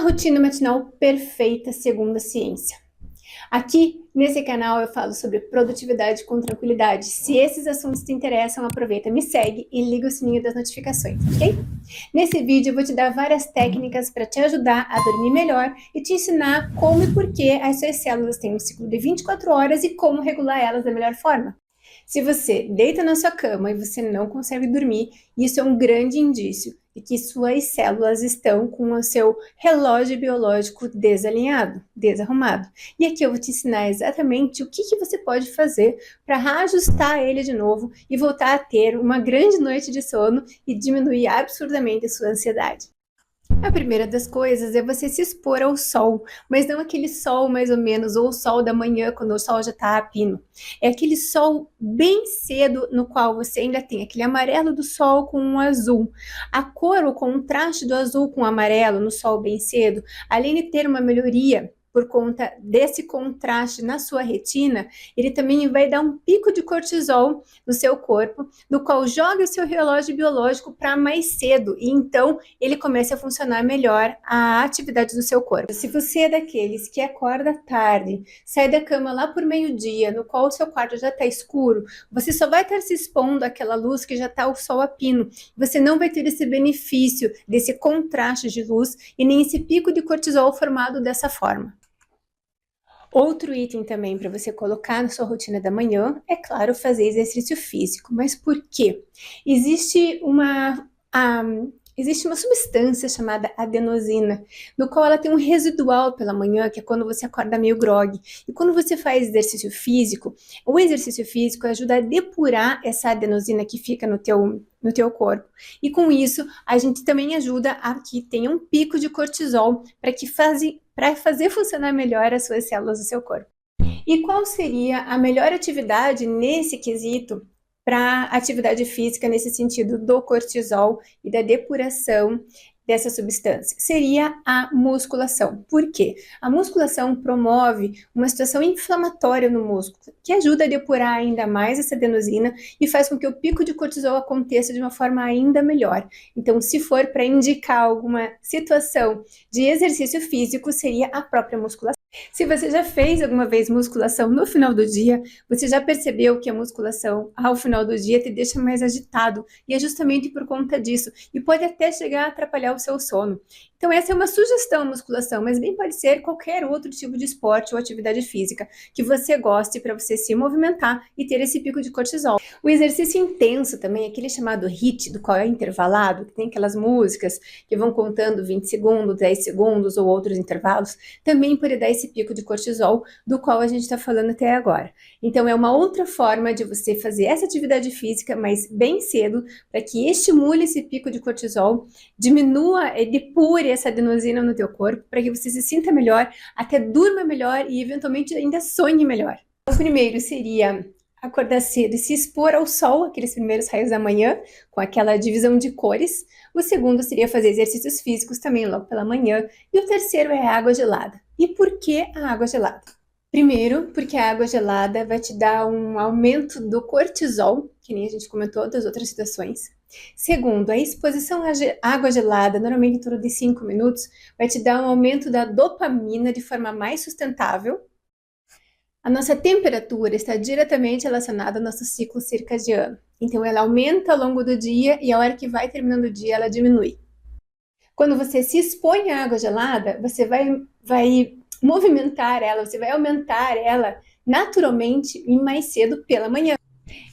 rotina matinal perfeita segundo a ciência. Aqui, nesse canal, eu falo sobre produtividade com tranquilidade. Se esses assuntos te interessam, aproveita, me segue e liga o sininho das notificações, ok? Nesse vídeo, eu vou te dar várias técnicas para te ajudar a dormir melhor e te ensinar como e por que as suas células têm um ciclo de 24 horas e como regular elas da melhor forma. Se você deita na sua cama e você não consegue dormir, isso é um grande indício de que suas células estão com o seu relógio biológico desalinhado, desarrumado. E aqui eu vou te ensinar exatamente o que você pode fazer para reajustar ele de novo e voltar a ter uma grande noite de sono e diminuir absurdamente a sua ansiedade. A primeira das coisas é você se expor ao sol, mas não aquele sol mais ou menos, ou o sol da manhã, quando o sol já está a pino. É aquele sol bem cedo, no qual você ainda tem aquele amarelo do sol com um azul. A cor, o contraste do azul com o amarelo no sol bem cedo, além de ter uma melhoria por conta desse contraste na sua retina, ele também vai dar um pico de cortisol no seu corpo, no qual joga o seu relógio biológico para mais cedo, e então ele começa a funcionar melhor a atividade do seu corpo. Se você é daqueles que acorda tarde, sai da cama lá por meio-dia, no qual o seu quarto já está escuro, você só vai estar se expondo àquela luz que já está o sol a pino. Você não vai ter esse benefício desse contraste de luz e nem esse pico de cortisol formado dessa forma. Outro item também para você colocar na sua rotina da manhã é, claro, fazer exercício físico. Mas por quê? Existe uma substância chamada adenosina, no qual ela tem um residual pela manhã, que é quando você acorda meio grogue. E quando você faz exercício físico, o exercício físico ajuda a depurar essa adenosina que fica no teu corpo. E com isso, a gente também ajuda a que tenha um pico de cortisol para fazer funcionar melhor as suas células do seu corpo. E qual seria a melhor atividade nesse quesito para atividade física, nesse sentido do cortisol e da depuração dessa substância? Seria a musculação. Por quê? A musculação promove uma situação inflamatória no músculo, que ajuda a depurar ainda mais essa adenosina e faz com que o pico de cortisol aconteça de uma forma ainda melhor. Então, se for para indicar alguma situação de exercício físico, seria a própria musculação. Se você já fez alguma vez musculação no final do dia, você já percebeu que a musculação ao final do dia te deixa mais agitado, e é justamente por conta disso, e pode até chegar a atrapalhar o seu sono. Então essa é uma sugestão, musculação, mas bem pode ser qualquer outro tipo de esporte ou atividade física que você goste para você se movimentar e ter esse pico de cortisol. O exercício intenso também, aquele chamado HIIT, do qual é intervalado, que tem aquelas músicas que vão contando 20 segundos, 10 segundos ou outros intervalos, também pode dar esse pico de cortisol do qual a gente está falando até agora. Então é uma outra forma de você fazer essa atividade física, mas bem cedo, para que estimule esse pico de cortisol, diminua e depure essa adenosina no teu corpo, para que você se sinta melhor, até durma melhor e eventualmente ainda sonhe melhor. O primeiro seria acordar cedo e se expor ao sol, aqueles primeiros raios da manhã, com aquela divisão de cores. O segundo seria fazer exercícios físicos também logo pela manhã. E o terceiro é a água gelada. E por que a água gelada? Primeiro, porque a água gelada vai te dar um aumento do cortisol, que nem a gente comentou das outras situações. Segundo, a exposição à água gelada, normalmente em torno de 5 minutos, vai te dar um aumento da dopamina de forma mais sustentável. A nossa temperatura está diretamente relacionada ao nosso ciclo circadiano. Então, ela aumenta ao longo do dia e a hora que vai terminando o dia, ela diminui. Quando você se expõe à água gelada, você vai movimentar ela, você vai aumentar ela naturalmente e mais cedo pela manhã.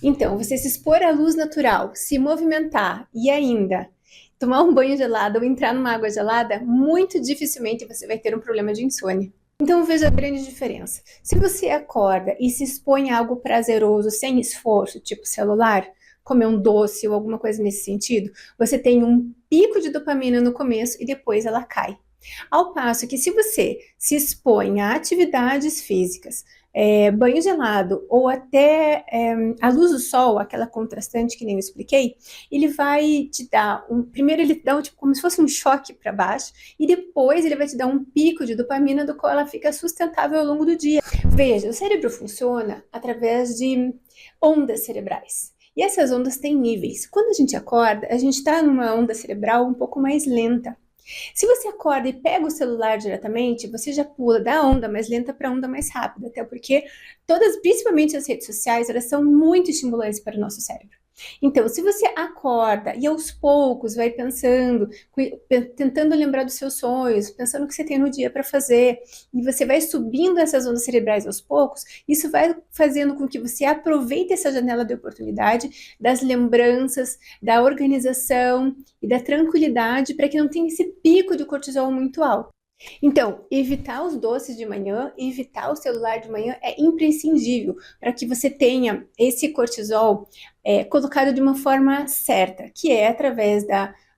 Então, você se expor à luz natural, se movimentar e ainda tomar um banho gelado ou entrar numa água gelada, muito dificilmente você vai ter um problema de insônia. Então veja a grande diferença. Se você acorda e se expõe a algo prazeroso, sem esforço, tipo celular, comer um doce ou alguma coisa nesse sentido, você tem um pico de dopamina no começo e depois ela cai. Ao passo que se você se expõe a atividades físicas, banho gelado ou até a luz do sol, aquela contrastante que nem eu expliquei, ele vai te dar primeiro ele dá tipo, como se fosse um choque para baixo e depois ele vai te dar um pico de dopamina do qual ela fica sustentável ao longo do dia. Veja, o cérebro funciona através de ondas cerebrais. E essas ondas têm níveis. Quando a gente acorda, a gente está numa onda cerebral um pouco mais lenta. Se você acorda e pega o celular diretamente, você já pula da onda mais lenta para a onda mais rápida, até porque todas, principalmente as redes sociais, elas são muito estimulantes para o nosso cérebro. Então, se você acorda e aos poucos vai pensando, tentando lembrar dos seus sonhos, pensando o que você tem no dia para fazer, e você vai subindo essas ondas cerebrais aos poucos, isso vai fazendo com que você aproveite essa janela de oportunidade das lembranças, da organização e da tranquilidade para que não tenha esse pico de cortisol muito alto. Então, evitar os doces de manhã, evitar o celular de manhã é imprescindível para que você tenha esse cortisol colocado de uma forma certa, que é através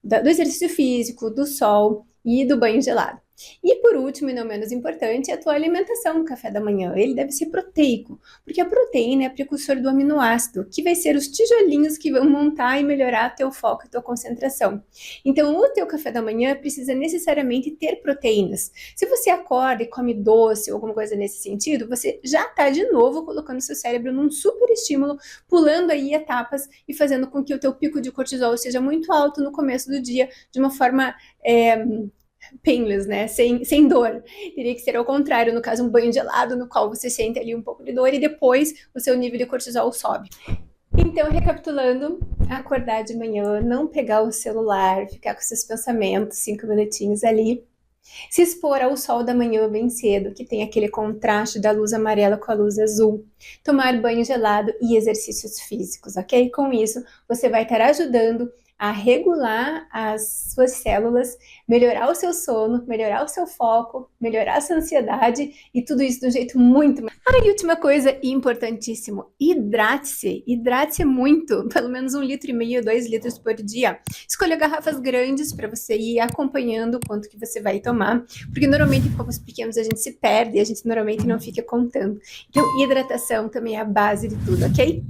do exercício físico, do sol e do banho gelado. E por último, e não menos importante, é a tua alimentação no café da manhã. Ele deve ser proteico, porque a proteína é precursor do aminoácido, que vai ser os tijolinhos que vão montar e melhorar teu foco e tua concentração. Então, o teu café da manhã precisa necessariamente ter proteínas. Se você acorda e come doce ou alguma coisa nesse sentido, você já está de novo colocando seu cérebro num super estímulo, pulando aí etapas e fazendo com que o teu pico de cortisol seja muito alto no começo do dia, de uma forma painless, né? Sem dor. Teria que ser ao contrário, no caso, um banho gelado, no qual você sente ali um pouco de dor e depois o seu nível de cortisol sobe. Então, recapitulando, acordar de manhã, não pegar o celular, ficar com seus pensamentos 5 minutinhos ali, se expor ao sol da manhã bem cedo, que tem aquele contraste da luz amarela com a luz azul, tomar banho gelado e exercícios físicos, ok? Com isso, você vai estar ajudando a regular as suas células, melhorar o seu sono, melhorar o seu foco, melhorar a sua ansiedade e tudo isso de um jeito muito mais... E última coisa, importantíssimo, hidrate-se. Hidrate-se muito, pelo menos 1,5 litro, 2 litros por dia. Escolha garrafas grandes para você ir acompanhando o quanto que você vai tomar, porque normalmente em copos pequenos a gente se perde e a gente normalmente não fica contando. Então, hidratação também é a base de tudo, ok?